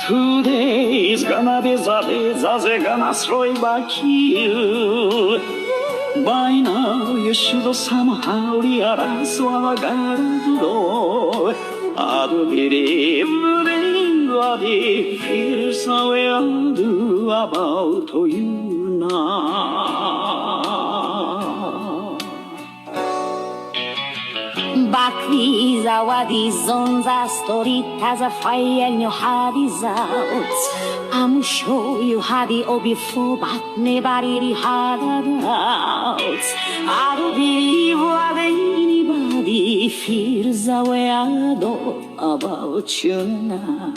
Today's gonna be the day that they're gonna throw back you. By now you should somehow realize what I gotta do. I do believe everybody feels the way I do about you now. Backleys our these on the street as a fire and your heart is out. I'm sure you had it all before, but never really had it out. I don't believe what anybody feels the way I do about you now.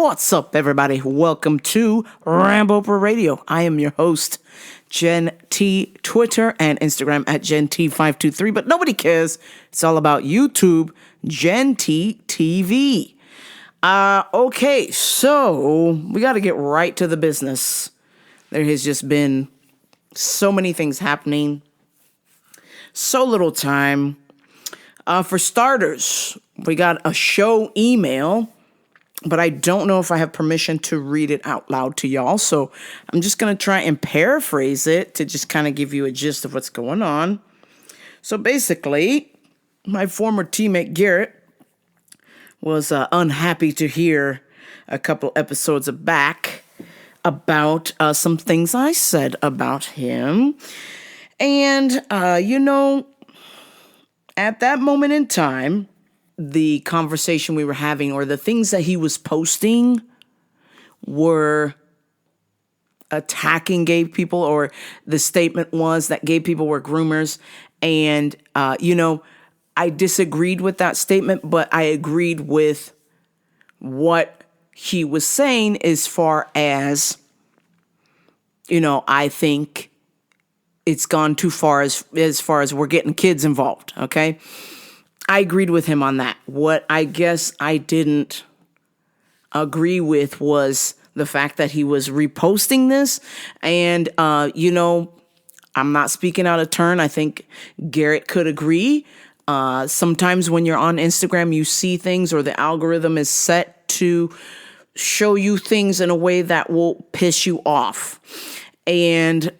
What's up, everybody? Welcome to Rambo Per Radio. I am your host, Jen T. Twitter and Instagram at Jen T523, but nobody cares. It's all about YouTube, Jen T TV. Okay, so we got to get right to the business. There has just been so many things happening, so little time. For starters, we got a show email, but I don't know if I have permission to read it out loud to y'all. So I'm just going to try and paraphrase it to just kind of give you a gist of what's going on. So basically, my former teammate Garrett was unhappy to hear a couple episodes back about some things I said about him. And, at that moment in time, the conversation we were having or the things that he was posting were attacking gay people, or the statement was that gay people were groomers. And, I disagreed with that statement, but I agreed with what he was saying as far as, I think it's gone too far as far as we're getting kids involved, okay? I agreed with him on that. What I guess I didn't agree with was the fact that he was reposting this. And, I'm not speaking out of turn. I think Garrett could agree. Sometimes when you're on Instagram, you see things, or the algorithm is set to show you things in a way that will piss you off. And,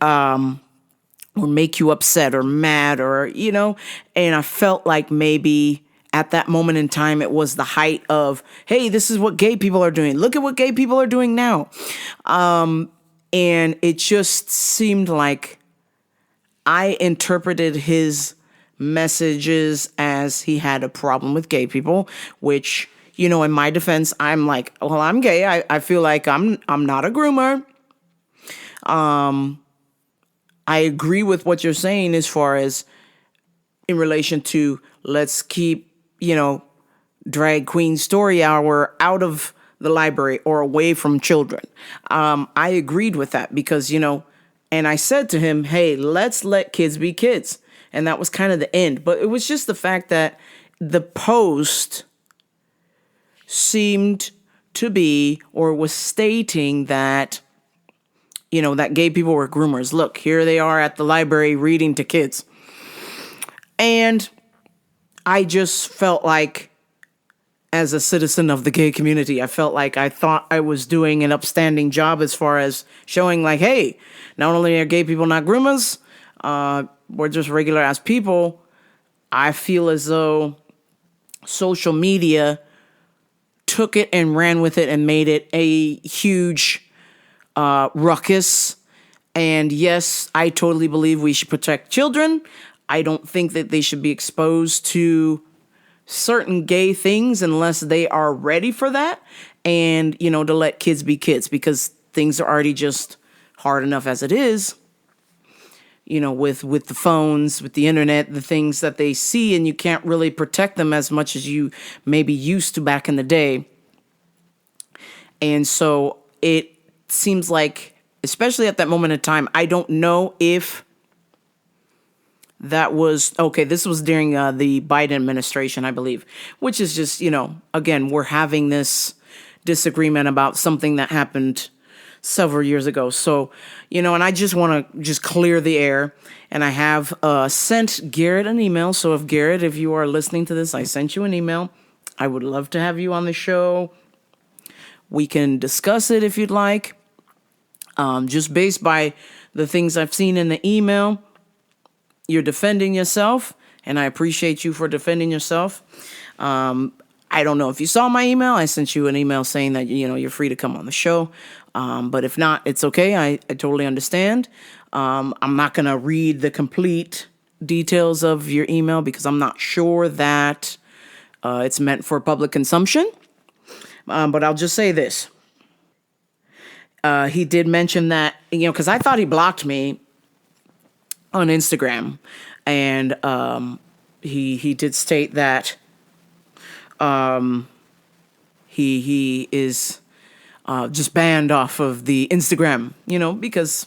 or make you upset or mad, or, and I felt like maybe at that moment in time, it was the height of, hey, this is what gay people are doing. Look at what gay people are doing now. And it just seemed like I interpreted his messages as he had a problem with gay people, which, in my defense, I'm like, well, I'm gay. I feel like I'm not a groomer. I agree with what you're saying as far as in relation to let's keep, drag queen story hour out of the library or away from children. I agreed with that because, and I said to him, hey, let's let kids be kids. And that was kind of the end. But it was just the fact that the post seemed to be, or was stating that, that gay people were groomers. Look, here they are at the library reading to kids. And I just felt like, as a citizen of the gay community, I felt like I thought I was doing an upstanding job as far as showing like, hey, not only are gay people not groomers, we're just regular ass people. I feel as though social media took it and ran with it and made it a huge ruckus. And yes, I totally believe we should protect children. I don't think that they should be exposed to certain gay things unless they are ready for that. And, to let kids be kids, because things are already just hard enough as it is, with the phones, with the internet, the things that they see, and you can't really protect them as much as you maybe used to back in the day. And so it seems like, especially at that moment in time, I don't know if that was, okay, this was during the Biden administration, I believe, which is just, again, we're having this disagreement about something that happened several years ago. So, and I just want to just clear the air. And I have sent Garrett an email. So if Garrett, if you are listening to this, I sent you an email. I would love to have you on the show. We can discuss it if you'd like. Just based by the things I've seen in the email, you're defending yourself, and I appreciate you for defending yourself. I don't know if you saw my email. I sent you an email saying that, you're free to come on the show. But if not, it's okay. I totally understand. I'm not going to read the complete details of your email because I'm not sure that it's meant for public consumption. But I'll just say this. He did mention that, because I thought he blocked me on Instagram. And he did state that he is just banned off of the Instagram, because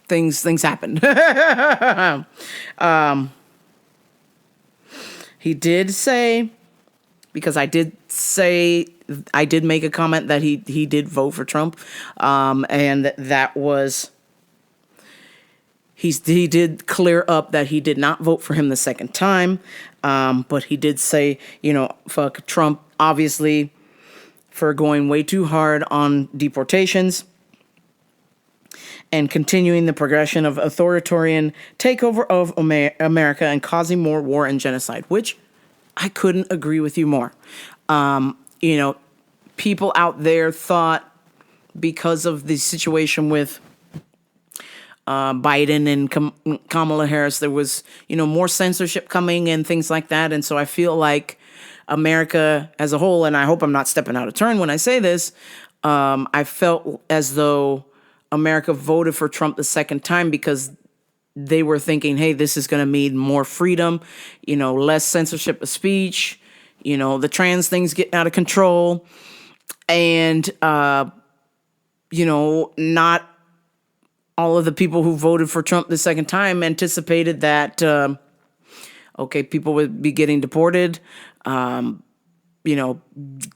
things happened. He did say, because I did make a comment that he did vote for Trump, and that was, he did clear up that he did not vote for him the second time, but he did say, fuck Trump, obviously, for going way too hard on deportations and continuing the progression of authoritarian takeover of America and causing more war and genocide, which I couldn't agree with you more. People out there thought because of the situation with Biden and Kamala Harris, there was, more censorship coming and things like that. And so I feel like America as a whole, and I hope I'm not stepping out of turn when I say this, I felt as though America voted for Trump the second time because they were thinking, hey, this is going to mean more freedom, less censorship of speech, the trans thing's getting out of control. And, not all of the people who voted for Trump the second time anticipated that, people would be getting deported.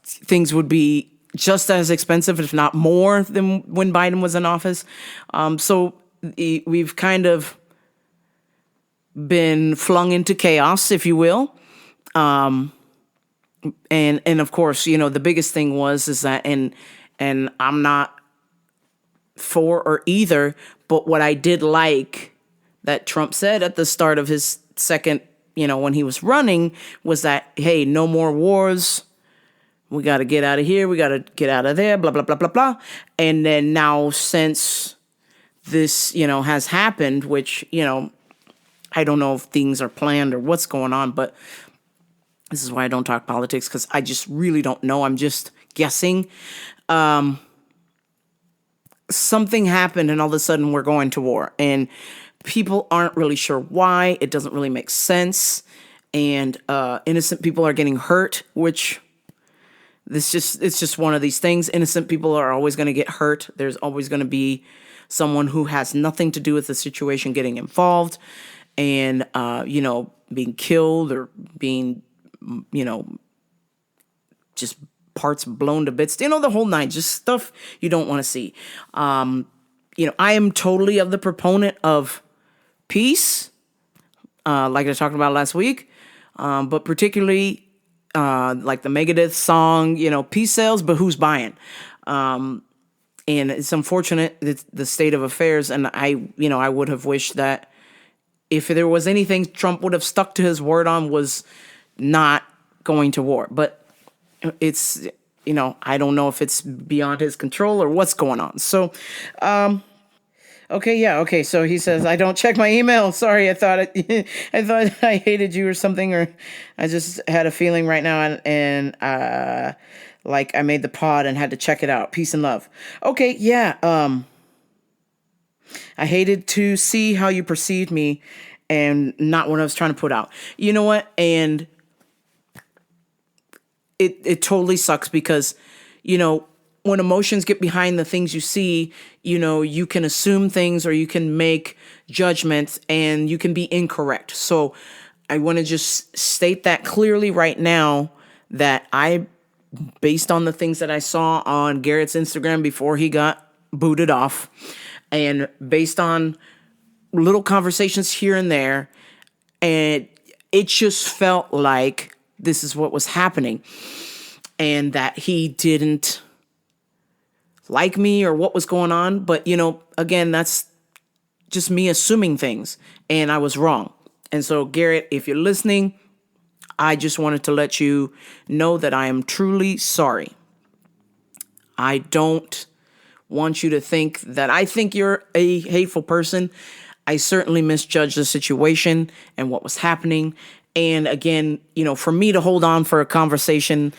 Things would be just as expensive, if not more, than when Biden was in office. So we've kind of been flung into chaos, if you will. And of course, the biggest thing is that, and I'm not for or either, but what I did like that Trump said at the start of his second, when he was running, was that, hey, no more wars. We got to get out of here. We got to get out of there, blah, blah, blah, blah, blah. And then now since this, has happened, which, I don't know if things are planned or what's going on, but this is why I don't talk politics, because I just really don't know. I'm just guessing. Something happened and all of a sudden we're going to war. And people aren't really sure why. It doesn't really make sense. And innocent people are getting hurt, which it's just one of these things. Innocent people are always going to get hurt. There's always going to be someone who has nothing to do with the situation getting involved and, being killed or being, just parts blown to bits, the whole nine, just stuff you don't want to see. I am totally of the proponent of peace, like I talked about last week, but particularly like the Megadeth song, peace sells, but who's buying? And it's unfortunate the state of affairs, and I would have wished that if there was anything Trump would have stuck to his word on was not going to war. But it's, I don't know if it's beyond his control or what's going on. So, okay. So he says, I don't check my email. Sorry. I thought I hated you or something, or I just had a feeling right now and like I made the pod and had to check it out. Peace and love. Okay. Yeah. I hated to see how you perceived me and not what I was trying to put out. You know what? And it totally sucks because, when emotions get behind the things you see, you can assume things or you can make judgments and you can be incorrect. So I want to just state that clearly right now that based on the things that I saw on Garrett's Instagram before he got booted off. And based on little conversations here and there, and it just felt like this is what was happening, and that he didn't like me or what was going on. But, again, that's just me assuming things, and I was wrong. And so, Garrett, if you're listening, I just wanted to let you know that I am truly sorry. I don't want you to think that I think you're a hateful person. I certainly misjudged the situation and what was happening. And again, for me to hold on for a conversation,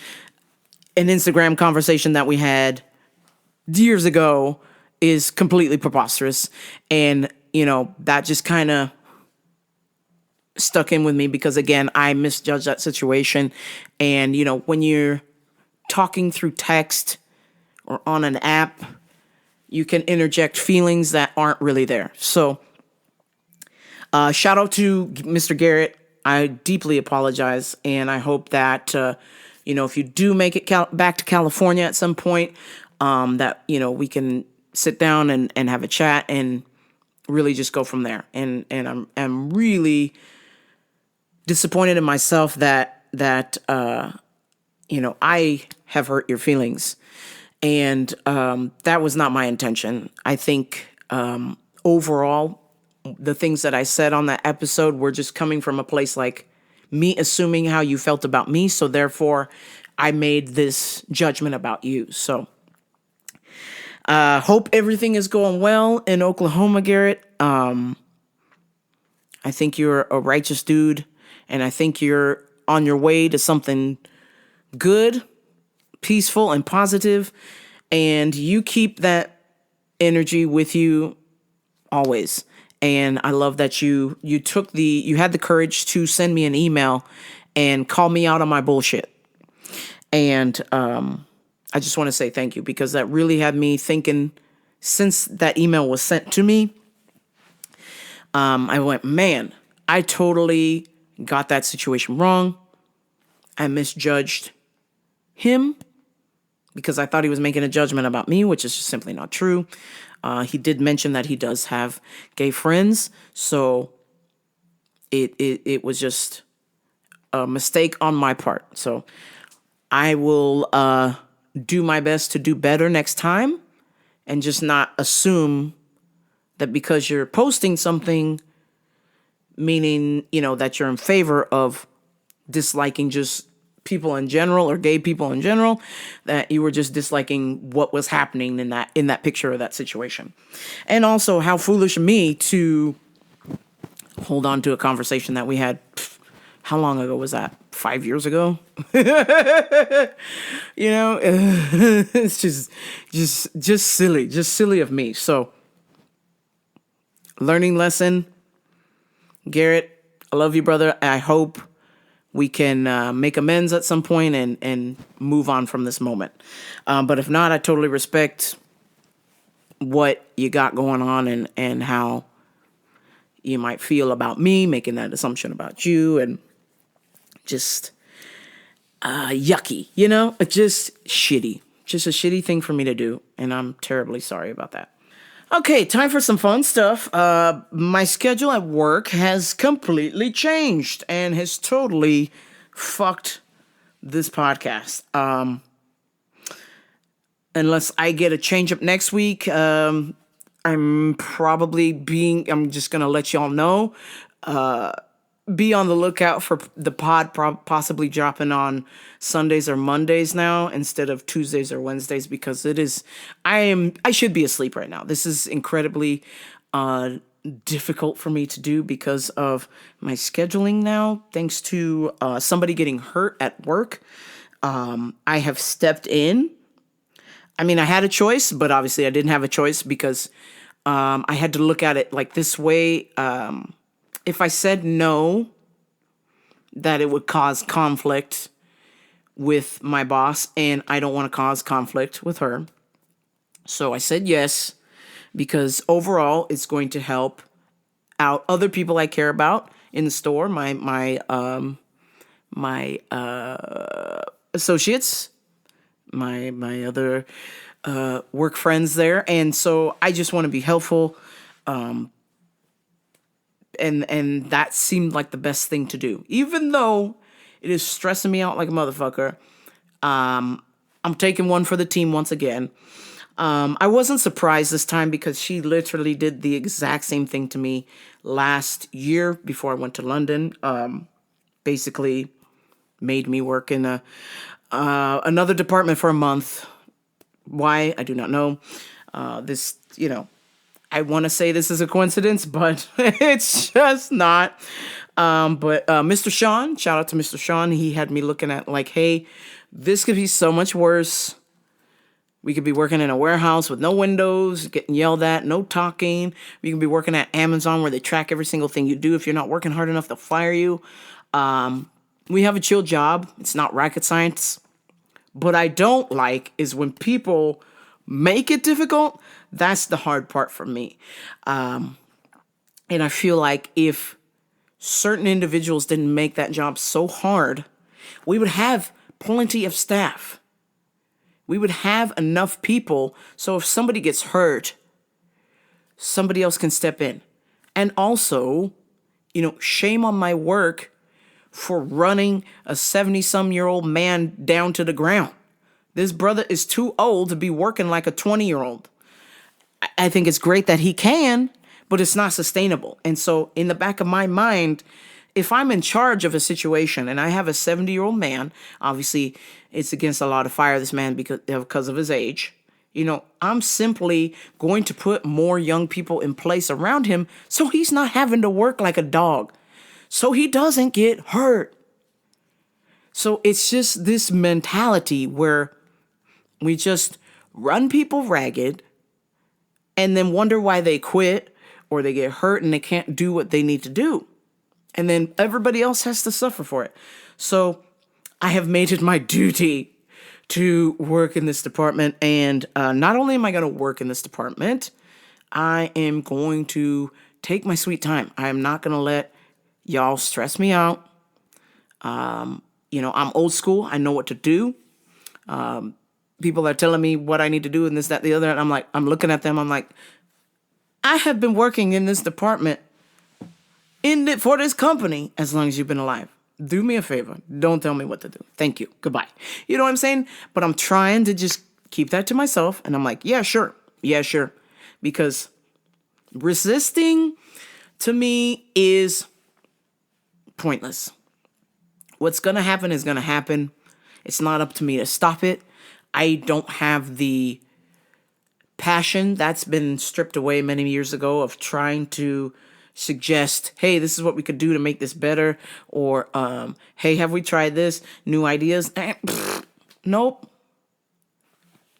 an Instagram conversation that we had years ago, is completely preposterous. And, that just kind of stuck in with me because, again, I misjudged that situation. And, when you're talking through text or on an app, you can interject feelings that aren't really there. So, shout out to Mr. Garrett. I deeply apologize, and I hope that, if you do make it back to California at some point, that, we can sit down and have a chat and really just go from there. And I'm really disappointed in myself that I have hurt your feelings. And that was not my intention. I think overall, the things that I said on that episode were just coming from a place like me assuming how you felt about me. So therefore, I made this judgment about you. So hope everything is going well in Oklahoma, Garrett. I think you're a righteous dude, and I think you're on your way to something good, peaceful, and positive. And you keep that energy with you always. And I love that you had the courage to send me an email and call me out on my bullshit. And I just want to say thank you, because that really had me thinking. Since that email was sent to me, I went, man, I totally got that situation wrong. I misjudged him because I thought he was making a judgment about me, which is just simply not true. He did mention that he does have gay friends, so it was just a mistake on my part. So I will do my best to do better next time, and just not assume that because you're posting something, meaning, that you're in favor of disliking just people in general or gay people in general, that you were just disliking what was happening in that picture or that situation. And also how foolish of me to hold on to a conversation that we had. How long ago was that? 5 years ago? It's just silly of me. So, learning lesson, Garrett, I love you, brother. I hope we can make amends at some point and move on from this moment. But if not, I totally respect what you got going on and how you might feel about me, making that assumption about you, and just yucky, just shitty. Just a shitty thing for me to do, and I'm terribly sorry about that. Okay, time for some fun stuff. My schedule at work has completely changed and has totally fucked this podcast. Unless I get a change up next week, I'm just going to let y'all know. Be on the lookout for the pod possibly dropping on Sundays or Mondays now instead of Tuesdays or Wednesdays, because I should be asleep right now. This is incredibly difficult for me to do because of my scheduling now, thanks to somebody getting hurt at work. I have stepped in. I mean, I had a choice, but obviously I didn't have a choice because I had to look at it like this way. If I said no, that it would cause conflict with my boss, and I don't want to cause conflict with her. So I said yes, because overall it's going to help out other people I care about in the store, my associates, my other work friends there. And so I just want to be helpful. And that seemed like the best thing to do. Even though it is stressing me out like a motherfucker, I'm taking one for the team once again. I wasn't surprised this time because she literally did the exact same thing to me last year before I went to London. Basically made me work in another department for a month. Why? I do not know. This, I want to say this is a coincidence, but it's just not. But Mr. Sean, shout out to Mr. Sean. He had me looking at like, hey, this could be so much worse. We could be working in a warehouse with no windows, getting yelled at, no talking. We could be working at Amazon where they track every single thing you do. If you're not working hard enough, they'll fire you. We have a chill job. It's not rocket science. What I don't like is when people make it difficult. That's the hard part for me. And I feel like if certain individuals didn't make that job so hard, we would have plenty of staff. We would have enough people so if somebody gets hurt, somebody else can step in. And also, shame on my work for running a 70-some-year-old man down to the ground. This brother is too old to be working like a 20-year-old. I think it's great that he can, but it's not sustainable. And so in the back of my mind, if I'm in charge of a situation and I have a 70-year-old man, obviously it's against a lot of fire, this man, because of his age, I'm simply going to put more young people in place around him so he's not having to work like a dog, so he doesn't get hurt. So it's just this mentality where we just run people ragged and then wonder why they quit or they get hurt and they can't do what they need to do. And then everybody else has to suffer for it. So I have made it my duty to work in this department. And not only am I going to work in this department, I am going to take my sweet time. I am not going to let y'all stress me out. I'm old school. I know what to do. People are telling me what I need to do and this, that, the other. And I'm looking at them. I'm like, I have been working in this department for this company as long as you've been alive. Do me a favor. Don't tell me what to do. Thank you. Goodbye. You know what I'm saying? But I'm trying to just keep that to myself. And I'm like, yeah, sure. Yeah, sure. Because resisting to me is pointless. What's going to happen is going to happen. It's not up to me to stop it. I don't have the passion that's been stripped away many years ago of trying to suggest, hey, this is what we could do to make this better, or hey, have we tried this? New ideas? Nope.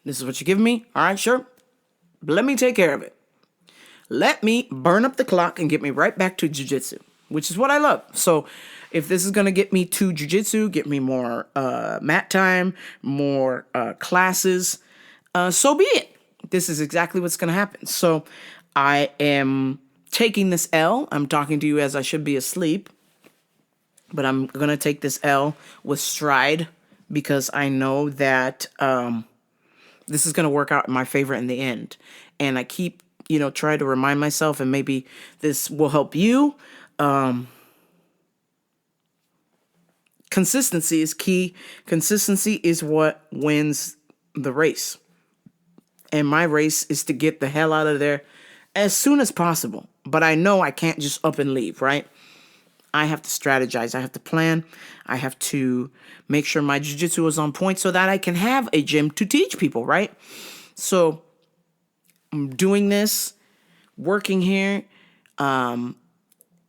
This is what you give me? All right, sure. Let me take care of it. Let me burn up the clock and get me right back to jiu-jitsu, which is what I love. So if this is going to get me to jiu-jitsu, get me more mat time, more classes, so be it. This is exactly what's going to happen. So I am taking this L. I'm talking to you as I should be asleep, but I'm going to take this L with stride because I know that this is going to work out in my favor in the end. And I keep, try to remind myself, and maybe this will help you. Consistency is key. Consistency is what wins the race. And my race is to get the hell out of there as soon as possible. But I know I can't just up and leave, right? I have to strategize. I have to plan. I have to make sure my jiu-jitsu is on point so that I can have a gym to teach people, right? So I'm doing this, working here,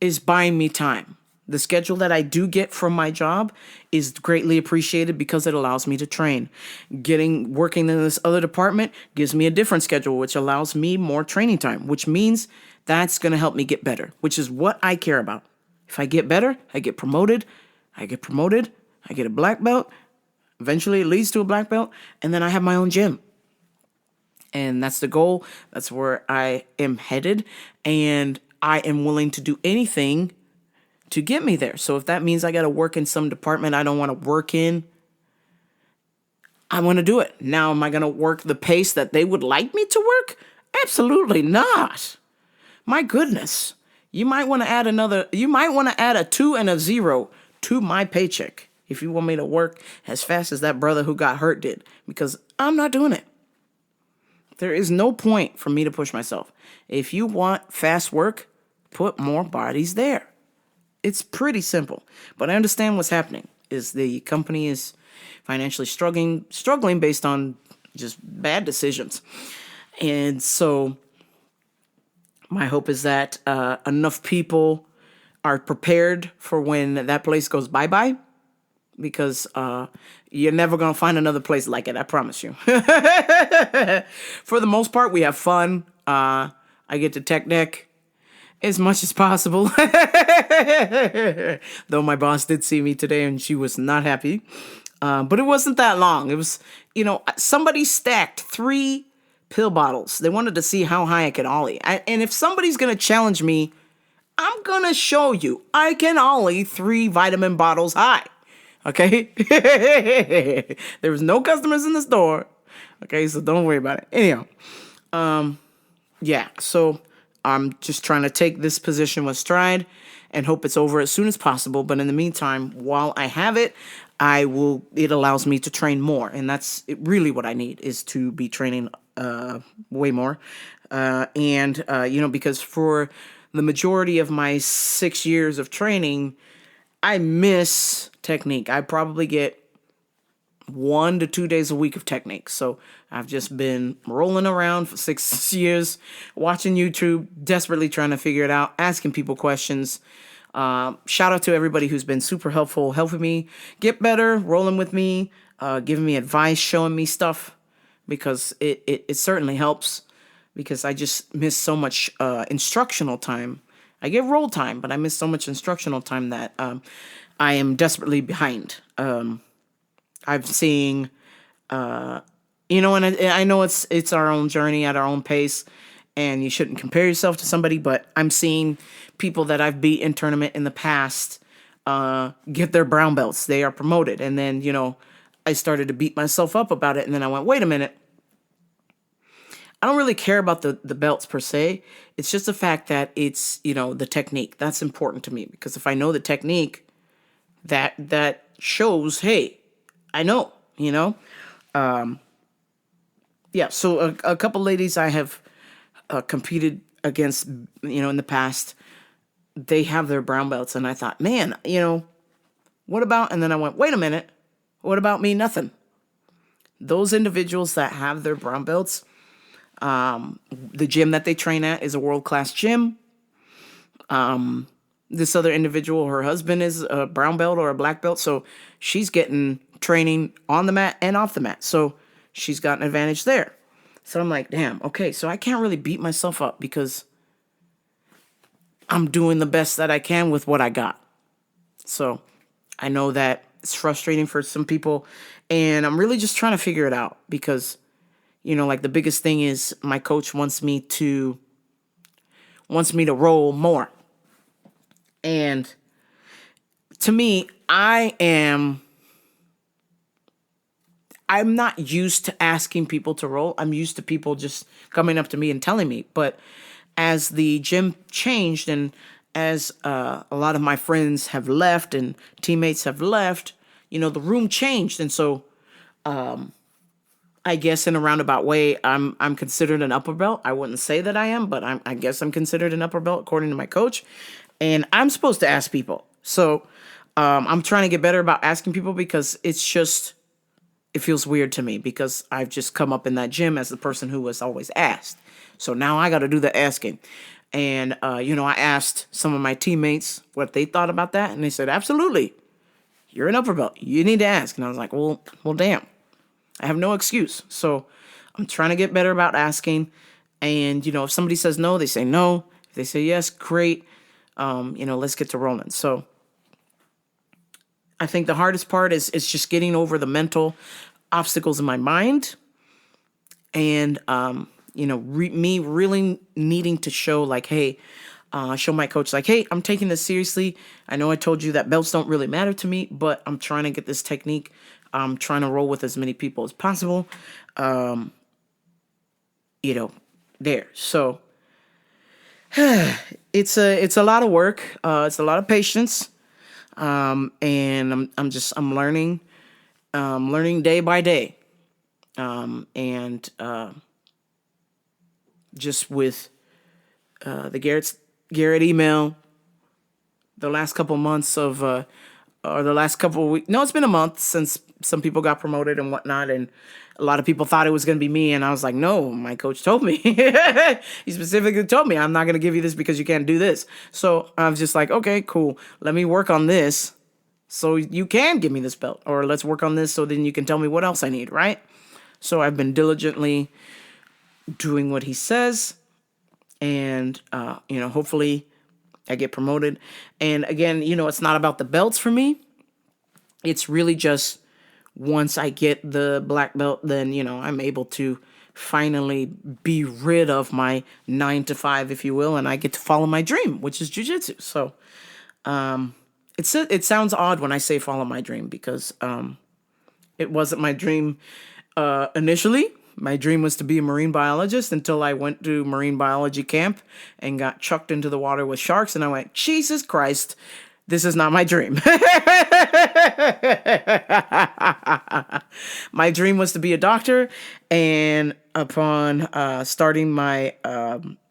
is buying me time. The schedule that I do get from my job is greatly appreciated because it allows me to train. Working in this other department gives me a different schedule, which allows me more training time, which means that's going to help me get better, which is what I care about. If I get better, I get promoted. I get a black belt. Eventually it leads to a black belt. And then I have my own gym. And that's the goal. That's where I am headed. And I am willing to do anything to get me there. So if that means I got to work in some department I don't want to work in, I want to do it. Now, am I going to work the pace that they would like me to work? Absolutely not. My goodness. You might want to add a 2 and a 0 to my paycheck if you want me to work as fast as that brother who got hurt did, because I'm not doing it. There is no point for me to push myself. If you want fast work, put more bodies there. It's pretty simple. But I understand what's happening is the company is financially struggling based on just bad decisions. And so my hope is that enough people are prepared for when that place goes bye-bye, because you're never going to find another place like it, I promise you. For the most part, we have fun. I get to tech deck as much as possible. Though my boss did see me today and she was not happy. But it wasn't that long. It was, somebody stacked 3 pill bottles. They wanted to see how high I could ollie. And if somebody's going to challenge me, I'm going to show you I can ollie 3 vitamin bottles high. Okay? There was no customers in the store. Okay, so don't worry about it. Anyhow, yeah, so I'm just trying to take this position with stride and hope it's over as soon as possible. But in the meantime, while I have it, it allows me to train more. And that's really what I need, is to be training way more. Because for the majority of my 6 years of training, I miss technique. I probably get 1 to 2 days a week of technique. So I've just been rolling around for 6 years, watching YouTube, desperately trying to figure it out, asking people questions. Shout out to everybody who's been super helpful, helping me get better, rolling with me, giving me advice, showing me stuff, because it certainly helps, because I just miss so much instructional time. I get roll time, but I miss so much instructional time that I am desperately behind. I'm seeing, and I know it's our own journey at our own pace, and you shouldn't compare yourself to somebody, but I'm seeing people that I've beat in tournament in the past get their brown belts. They are promoted. And then, I started to beat myself up about it. And then I went, wait a minute. I don't really care about the belts per se. It's just the fact that it's, the technique. That's important to me, because if I know the technique, that shows, hey, I know, yeah, so a couple ladies I have competed against, in the past, they have their brown belts, and I thought, man, what about, and then I went, wait a minute, what about me? Nothing. Those individuals that have their brown belts, the gym that they train at is a world-class gym. This other individual, her husband is a brown belt or a black belt, so she's getting training on the mat and off the mat, so she's got an advantage there. So I'm like, damn, okay, so I can't really beat myself up, because I'm doing the best that I can with what I got. So I know that it's frustrating for some people, and I'm really just trying to figure it out, because, the biggest thing is my coach wants me to roll more. And to me, I'm not used to asking people to roll. I'm used to people just coming up to me and telling me. But as the gym changed, and as a lot of my friends have left and teammates have left, the room changed. And so I guess in a roundabout way, I'm considered an upper belt. I wouldn't say that I am, but I guess I'm considered an upper belt according to my coach. And I'm supposed to ask people. So I'm trying to get better about asking people, because it feels weird to me, because I've just come up in that gym as the person who was always asked. So now I got to do the asking. And, I asked some of my teammates what they thought about that. And they said, absolutely. You're an upper belt. You need to ask. And I was like, well, damn. I have no excuse. So I'm trying to get better about asking. And, if somebody says no, they say no. If they say yes, great. Let's get to rolling. So I think the hardest part is just getting over the mental obstacles in my mind. And, me really needing to show, like, hey, show my coach, like, hey, I'm taking this seriously. I know I told you that belts don't really matter to me, but I'm trying to get this technique I'm trying to roll with as many people as possible. There. So it's a lot of work. It's a lot of patience. And I'm learning day by day. And just with the Garrett email, the last couple months of or the last couple of weeks. No, it's been a month since some people got promoted and whatnot, and a lot of people thought it was going to be me, and I was like, no, my coach told me. He specifically told me, I'm not going to give you this because you can't do this. So I was just like, okay, cool. Let me work on this so you can give me this belt, or let's work on this so then you can tell me what else I need, right? So I've been diligently doing what he says, and, hopefully I get promoted. And again, it's not about the belts for me. It's really just once I get the black belt, then, I'm able to finally be rid of my 9 to 5, if you will, and I get to follow my dream, which is jiu-jitsu. So it sounds odd when I say follow my dream because it wasn't my dream initially. My dream was to be a marine biologist until I went to marine biology camp and got chucked into the water with sharks. And I went, Jesus Christ, this is not my dream. My dream was to be a doctor. And upon starting my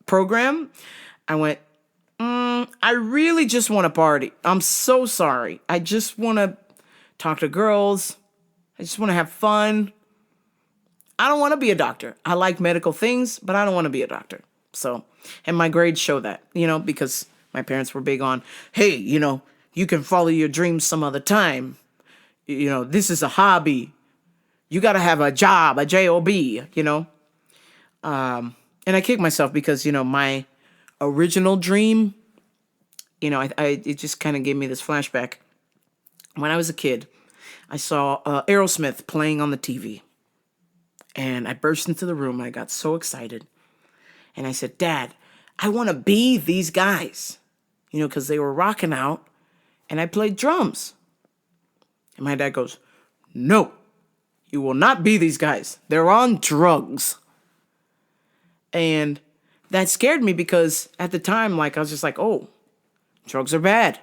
program, I went, I really just want to party. I'm so sorry. I just want to talk to girls. I just want to have fun. I don't want to be a doctor. I like medical things, but I don't want to be a doctor. So, and my grades show that, because my parents were big on, hey, you can follow your dreams some other time. This is a hobby. You got to have a job, a job, And I kick myself because, my original dream, it just kind of gave me this flashback. When I was a kid, I saw Aerosmith playing on the TV. And I burst into the room. And I got so excited. And I said, Dad, I want to be these guys. Because they were rocking out. And I played drums. And my dad goes, no, you will not be these guys. They're on drugs. And that scared me because at the time, I was just like, oh, drugs are bad.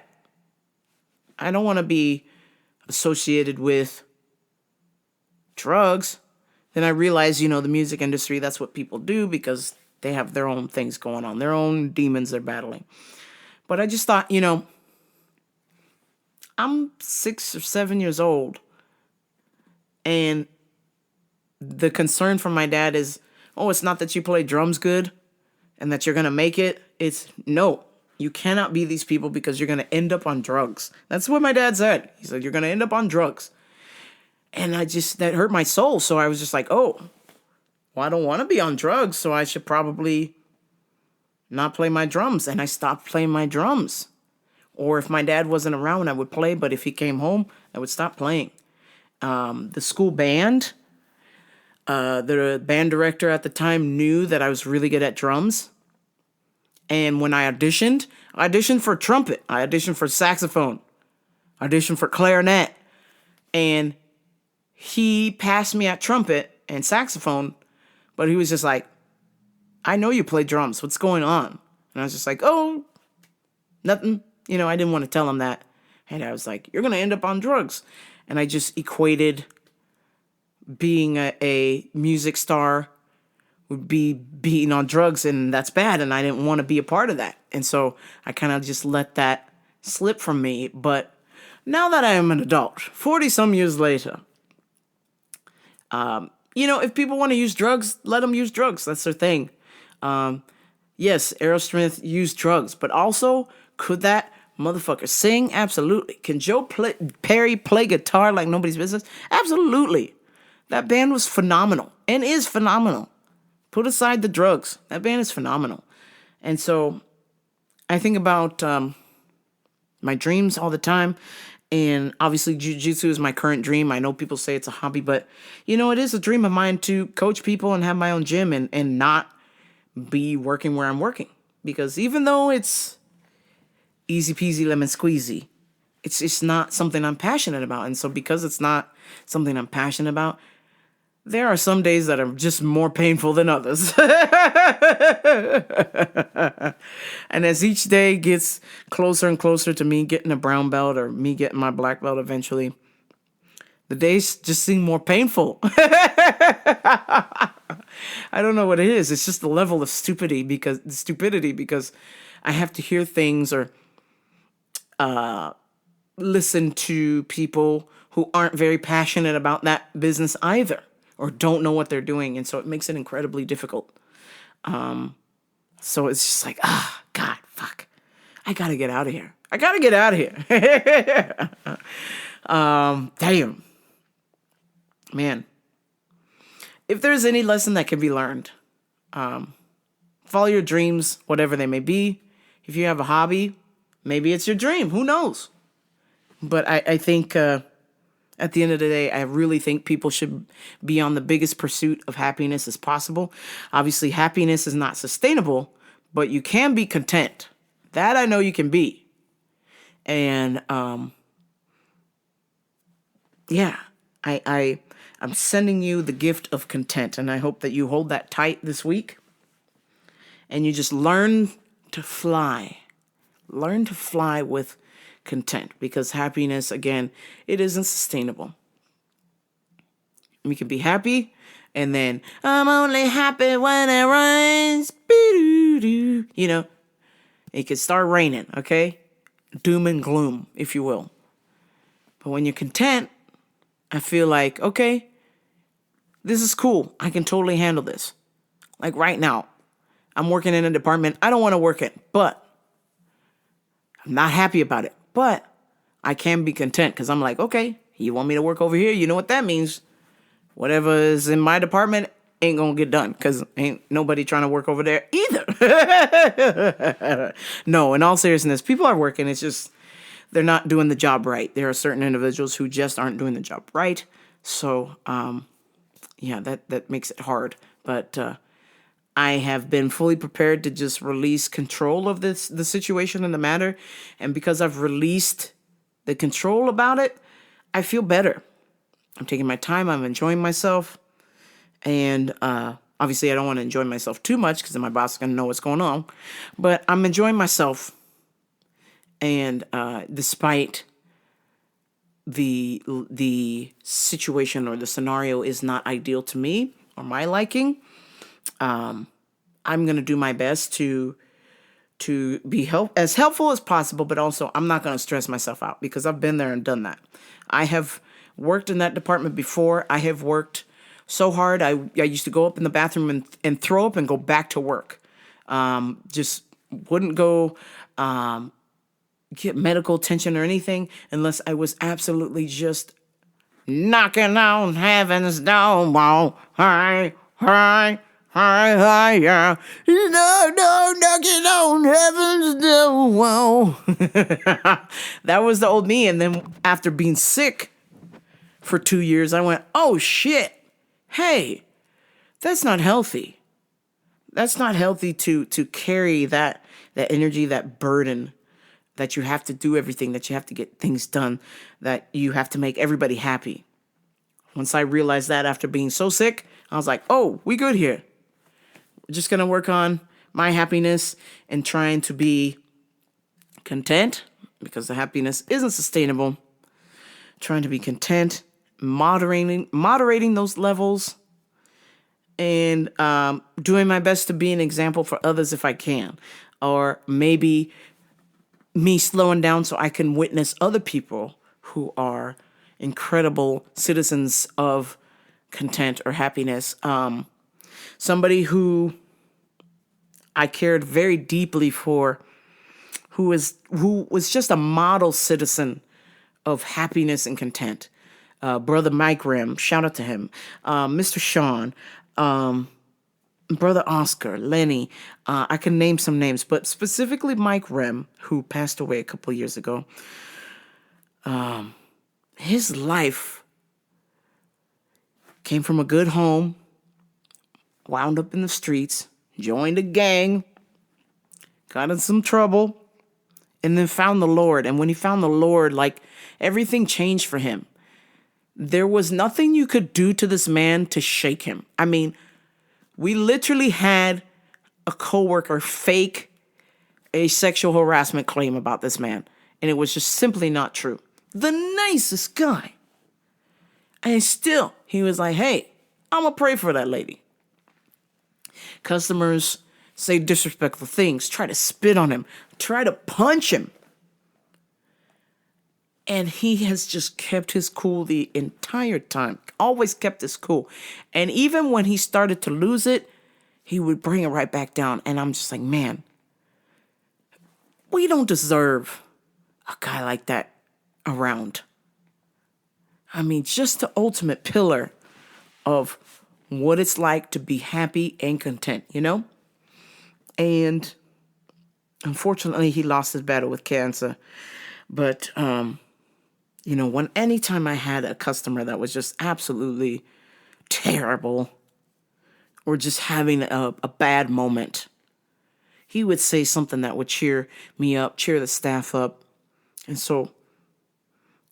I don't want to be associated with drugs. Then I realized, the music industry, that's what people do because they have their own things going on, their own demons they're battling. But I just thought, I'm 6 or 7 years old. And the concern from my dad is, oh, it's not that you play drums good and that you're going to make it. It's, no, you cannot be these people because you're going to end up on drugs. That's what my dad said. He said, you're going to end up on drugs. And that hurt my soul. So I was just like, oh, well, I don't want to be on drugs. So I should probably not play my drums. And I stopped playing my drums. Or if my dad wasn't around, I would play. But if he came home, I would stop playing. The school band, the band director at the time knew that I was really good at drums. And when I auditioned for trumpet. I auditioned for saxophone. I auditioned for clarinet. And he passed me at trumpet and saxophone, but he was just like, I know you play drums. What's going on? And I was just like, oh, nothing. I didn't want to tell him that. And I was like, you're going to end up on drugs. And I just equated being a music star would be being on drugs, and that's bad. And I didn't want to be a part of that. And so I kind of just let that slip from me. But now that I am an adult, 40 some years later, if people want to use drugs, let them use drugs. That's their thing. Yes, Aerosmith used drugs, but also, could that motherfucker sing? Absolutely. Can Joe Perry play guitar like nobody's business? Absolutely. That band was phenomenal and is phenomenal. Put aside the drugs. That band is phenomenal. And so I think about my dreams all the time. And obviously, jiu-jitsu is my current dream. I know people say it's a hobby, but, it is a dream of mine to coach people and have my own gym and not be working where I'm working. Because even though it's easy peasy lemon squeezy, It's not something I'm passionate about. And so because it's not something I'm passionate about, there are some days that are just more painful than others. And as each day gets closer and closer to me getting a brown belt or me getting my black belt eventually, the days just seem more painful. I don't know what it is. It's just the level of stupidity because I have to hear things or listen to people who aren't very passionate about that business either, or don't know what they're doing. And so it makes it incredibly difficult. So it's just like, God, fuck. I gotta get out of here. Damn. Man. If there's any lesson that can be learned, follow your dreams, whatever they may be. If you have a hobby, maybe it's your dream. Who knows? But I think at the end of the day, I really think people should be on the biggest pursuit of happiness as possible. Obviously, happiness is not sustainable, but you can be content. That I know you can be. And yeah, I'm sending you the gift of content, and I hope that you hold that tight this week. And you just learn to fly. Learn to fly with content, because happiness, again, it isn't sustainable. We can be happy, and then I'm only happy when it rains. You know, it could start raining, okay? Doom and gloom, if you will. But when you're content, I feel like, okay, this is cool. I can totally handle this. Like right now, I'm working in a department I don't want to work in, but I'm not happy about it. But I can be content because I'm like, okay, you want me to work over here? You know what that means. Whatever is in my department ain't going to get done because ain't nobody trying to work over there either. No, in all seriousness, people are working. It's just they're not doing the job right. There are certain individuals who just aren't doing the job right. So, yeah, that makes it hard. But I have been fully prepared to just release control of the situation and the matter. And because I've released the control about it, I feel better. I'm taking my time. I'm enjoying myself. And obviously, I don't want to enjoy myself too much because then my boss is going to know what's going on. But I'm enjoying myself. And despite the situation or the scenario is not ideal to me or my liking, I'm going to do my best to be as helpful as possible, but also I'm not going to stress myself out because I've been there and done that. I have worked in that department before. I have worked so hard. I used to go up in the bathroom and throw up and go back to work. Just wouldn't go get medical attention or anything unless I was absolutely just knocking on heaven's door. Whoa, hi, hi. Hi, yeah. No, knocking on heaven's door. Whoa. That was the old me. And then after being sick for 2 years, I went, oh, shit. Hey, that's not healthy. That's not healthy to carry that energy, that burden, that you have to do everything, that you have to get things done, that you have to make everybody happy. Once I realized that after being so sick, I was like, oh, we good here. We're just going to work on my happiness and trying to be content because the happiness isn't sustainable. Trying to be content, moderating those levels, and doing my best to be an example for others if I can. Or maybe me slowing down so I can witness other people who are incredible citizens of content or happiness. Somebody who I cared very deeply for, who was just a model citizen of happiness and content. Brother Mike Rim, shout out to him. Mr. Sean, Brother Oscar, Lenny. I can name some names, but specifically Mike Rim, who passed away a couple years ago. His life came from a good home, wound up in the streets, joined a gang, got in some trouble, and then found the Lord. And when he found the Lord, like, everything changed for him. There was nothing you could do to this man to shake him. I mean, we literally had a coworker fake a sexual harassment claim about this man, and it was just simply not true. The nicest guy. And still, he was like, hey, I'm going to pray for that lady. Customers say disrespectful things, try to spit on him, try to punch him. And he has just kept his cool the entire time. Always kept his cool. And even when he started to lose it, he would bring it right back down. And I'm just like, man, we don't deserve a guy like that around. I mean, just the ultimate pillar of what it's like to be happy and content, you know? And unfortunately, he lost his battle with cancer. But, you know, anytime I had a customer that was just absolutely terrible or just having a bad moment, he would say something that would cheer me up, cheer the staff up. And so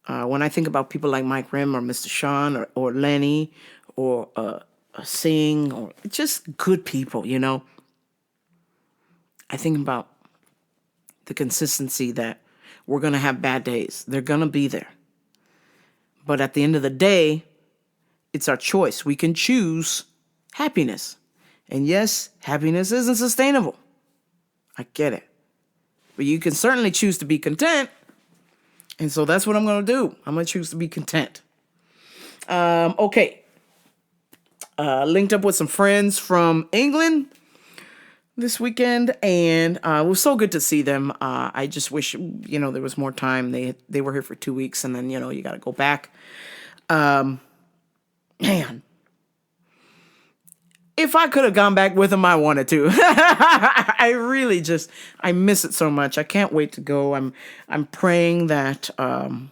when I think about people like Mike Rim or Mr. Sean or Lenny or Singh or just good people, you know, I think about the consistency that we're going to have bad days. They're going to be there. But at the end of the day, it's our choice. We can choose happiness. And yes, happiness isn't sustainable. I get it. But you can certainly choose to be content. And so that's what I'm going to do. I'm going to choose to be content. Okay. Linked up with some friends from England this weekend, and it was so good to see them. I just wish, you know, there was more time. They were here for 2 weeks, and then, you know, you got to go back. Man, if I could have gone back with them, I wanted to. I really I miss it so much. I can't wait to go. I'm praying that, my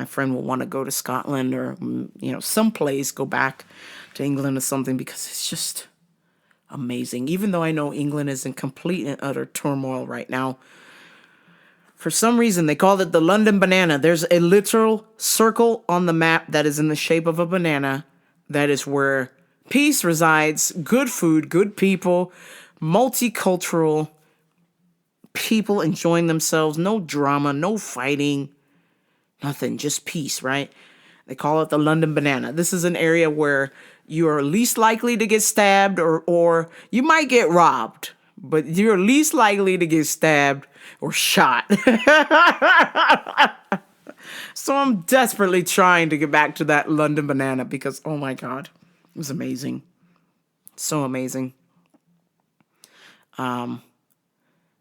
friend will want to go to Scotland or, you know, someplace, go back to England or something, because it's just amazing. Even though I know England is in complete and utter turmoil right now, for some reason they call it the London banana. There's a literal circle on the map that is in the shape of a banana. That is where peace resides, good food, good people, multicultural people enjoying themselves, no drama, no fighting, nothing, just peace, right? They call it the London banana. This is an area where you are least likely to get stabbed or you might get robbed, but you're least likely to get stabbed or shot. So I'm desperately trying to get back to that London banana because, oh my God, it was amazing. So amazing.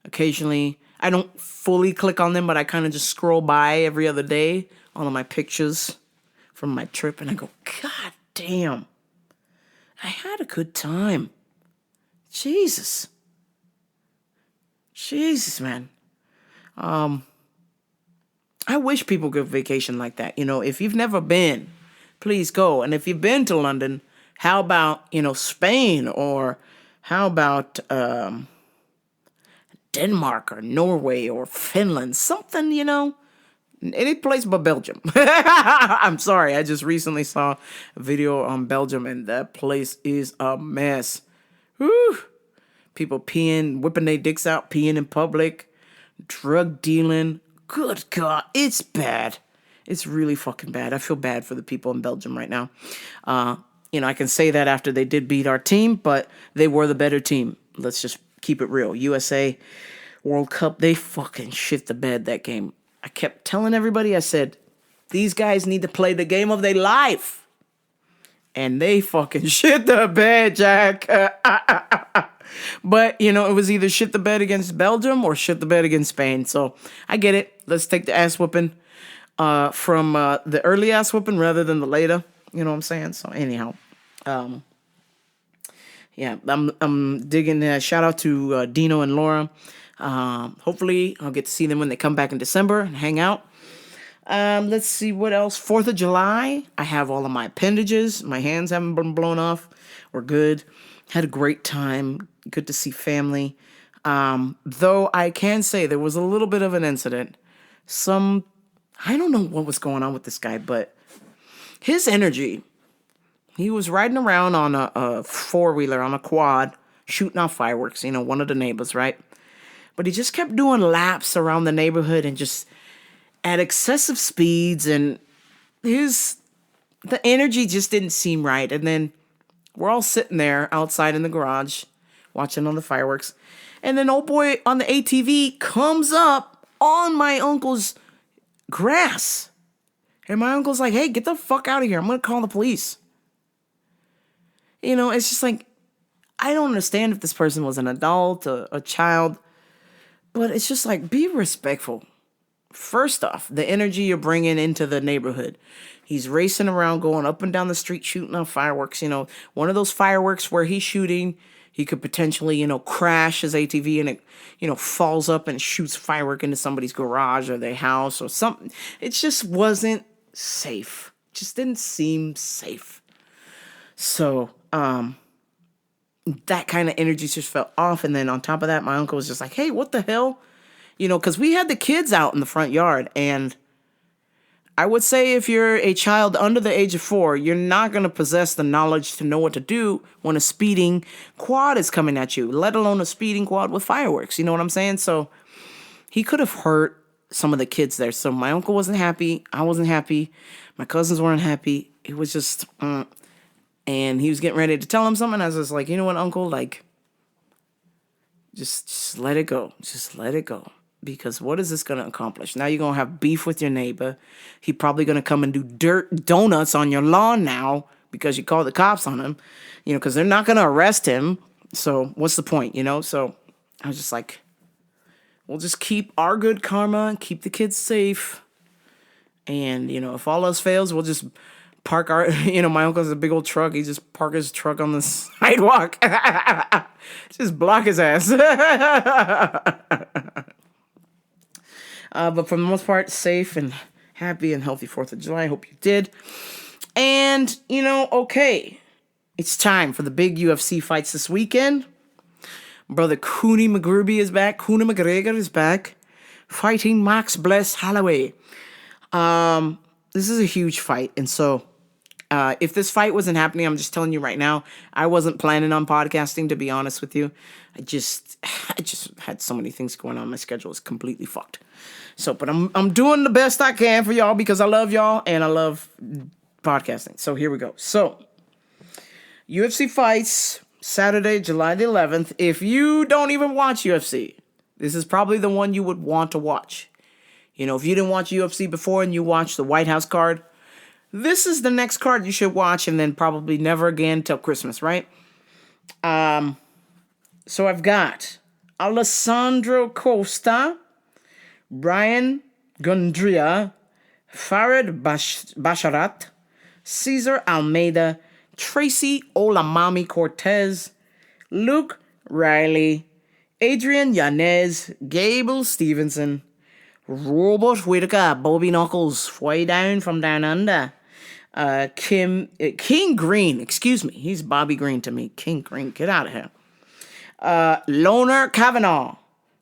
Occasionally, I don't fully click on them, but I kind of just scroll by every other day on all my pictures from my trip, and I go, God damn, I had a good time. Jesus, man. I wish people could vacation like that. You know, if you've never been, please go. And if you've been to London, how about, you know, Spain, or how about Denmark or Norway or Finland, something, you know, any place but Belgium. I'm sorry. I just recently saw a video on Belgium, and that place is a mess. Whew. People peeing, whipping their dicks out, peeing in public, drug dealing. Good God, it's bad. It's really fucking bad. I feel bad for the people in Belgium right now. You know, I can say that after they did beat our team, but they were the better team. Let's just keep it real. USA World Cup, they fucking shit the bed that game. I kept telling everybody, I said, these guys need to play the game of their life. And they fucking shit the bed, Jack. But, you know, it was either shit the bed against Belgium or shit the bed against Spain. So I get it. Let's take the ass whooping from the early ass whooping rather than the later. You know what I'm saying? So anyhow, yeah, I'm digging. Shout out to Dino and Laura. Hopefully I'll get to see them when they come back in December and hang out. Let's see what else. 4th of July, I have all of my appendages. My hands haven't been blown off. We're good. Had a great time. Good to see family. Though I can say there was a little bit of an incident. I don't know what was going on with this guy, but his energy, he was riding around on a four-wheeler, on a quad, shooting off fireworks, one of the neighbors, right? But he just kept doing laps around the neighborhood and just at excessive speeds, and the energy just didn't seem right. And then we're all sitting there outside in the garage watching all the fireworks. And then old boy on the ATV comes up on my uncle's grass. And my uncle's like, hey, get the fuck out of here. I'm going to call the police. It's just like, I don't understand if this person was an adult, a child. But it's just like, be respectful. First off, the energy you're bringing into the neighborhood. He's racing around, going up and down the street, shooting off fireworks. One of those fireworks where he's shooting, he could potentially, crash his ATV and it, falls up and shoots firework into somebody's garage or their house or something. It just wasn't safe. It just didn't seem safe. So, that kind of energy just felt off. And then on top of that, my uncle was just like, hey, what the hell? Because we had the kids out in the front yard. And I would say if you're a child under the age of 4, you're not going to possess the knowledge to know what to do when a speeding quad is coming at you, let alone a speeding quad with fireworks. You know what I'm saying? So he could have hurt some of the kids there. So my uncle wasn't happy. I wasn't happy. My cousins weren't happy. It was just... And he was getting ready to tell him something. I was just like, you know what, uncle? Like, just let it go. Just let it go. Because what is this going to accomplish? Now you're going to have beef with your neighbor. He probably going to come and do donuts on your lawn now because you called the cops on him. Because they're not going to arrest him. So what's the point, So I was just like, we'll just keep our good karma and keep the kids safe. And, if all else fails, we'll just... park our, my uncle has a big old truck. He just park his truck on the sidewalk. Just block his ass. But for the most part, safe and happy and healthy 4th of July. I hope you did. And, okay. It's time for the big UFC fights this weekend. Brother Cooney McGruby is back. Conor McGregor is back. Fighting Max Bless Holloway. This is a huge fight. And so, if this fight wasn't happening, I'm just telling you right now, I wasn't planning on podcasting, to be honest with you. I just had so many things going on. My schedule is completely fucked. So, but I'm doing the best I can for y'all because I love y'all and I love podcasting. So here we go. So, UFC fights Saturday, July the 11th. If you don't even watch UFC, this is probably the one you would want to watch. If you didn't watch UFC before and you watched the White House card, this is the next card you should watch and then probably never again till Christmas, right? So I've got Alessandro Costa, Brian Gondria, Farid Basharat, Cesar Almeida, Tracy Olamami Cortez, Luke Riley, Adrian Yanez, Gable Stevenson, Robert Whittaker, Bobby Knuckles, way down from down under. King Green, excuse me. He's Bobby Green to me. King Green, get out of here. Loner Kavanaugh,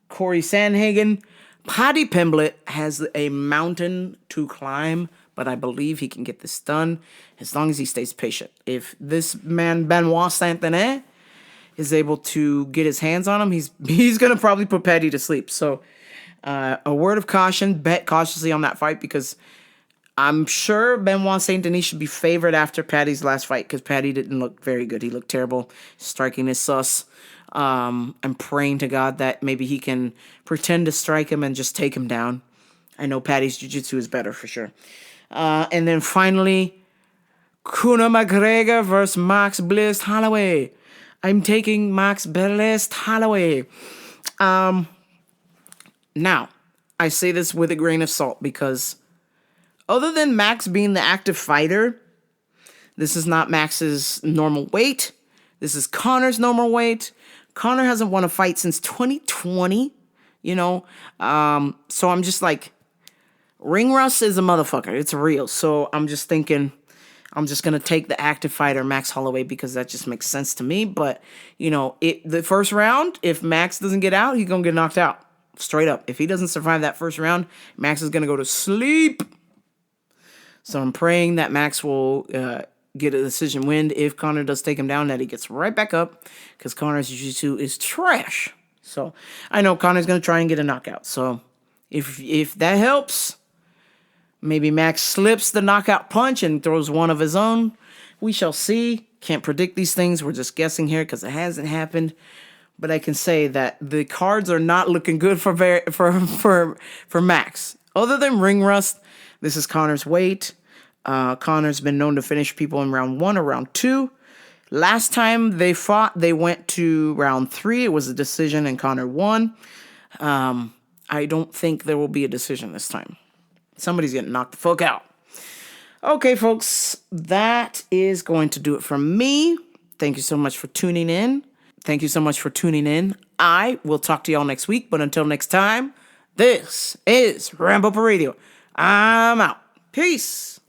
Corey Sandhagen. Paddy Pimblett has a mountain to climb, but I believe he can get this done as long as he stays patient. If this man, Benoit Saint-Denis, is able to get his hands on him, he's going to probably put Paddy to sleep. So, a word of caution, bet cautiously on that fight because I'm sure Benoit Saint-Denis should be favored after Paddy's last fight because Paddy didn't look very good. He looked terrible. Striking is sus. I'm praying to God that maybe he can pretend to strike him and just take him down. I know Paddy's jiu-jitsu is better for sure. And then finally, Conor McGregor versus Max Bless Holloway. I'm taking Max Bless Holloway. Now, I say this with a grain of salt because other than Max being the active fighter, this is not Max's normal weight. This is Conor's normal weight. Conor hasn't won a fight since 2020, so I'm just like, ring rust is a motherfucker. It's real. So I'm just thinking, I'm just going to take the active fighter, Max Holloway, because that just makes sense to me. But, the first round, if Max doesn't get out, he's going to get knocked out. Straight up. If he doesn't survive that first round, Max is going to go to sleep. So I'm praying that Max will get a decision win. If Conor does take him down, that he gets right back up, because Conor's jiu-jitsu is trash. So I know Conor's going to try and get a knockout. So if that helps, maybe Max slips the knockout punch and throws one of his own. We shall see. Can't predict these things. We're just guessing here because it hasn't happened. But I can say that the cards are not looking good for Max. Other than ring rust, this is Conor's weight. Conor's been known to finish people in round 1 or round 2. Last time they fought, they went to round 3. It was a decision and Conor won. I don't think there will be a decision this time. Somebody's getting knocked the fuck out. Okay, folks, that is going to do it from me. Thank you so much for tuning in. I will talk to y'all next week, but until next time, this is Rambo for Radio. I'm out. Peace.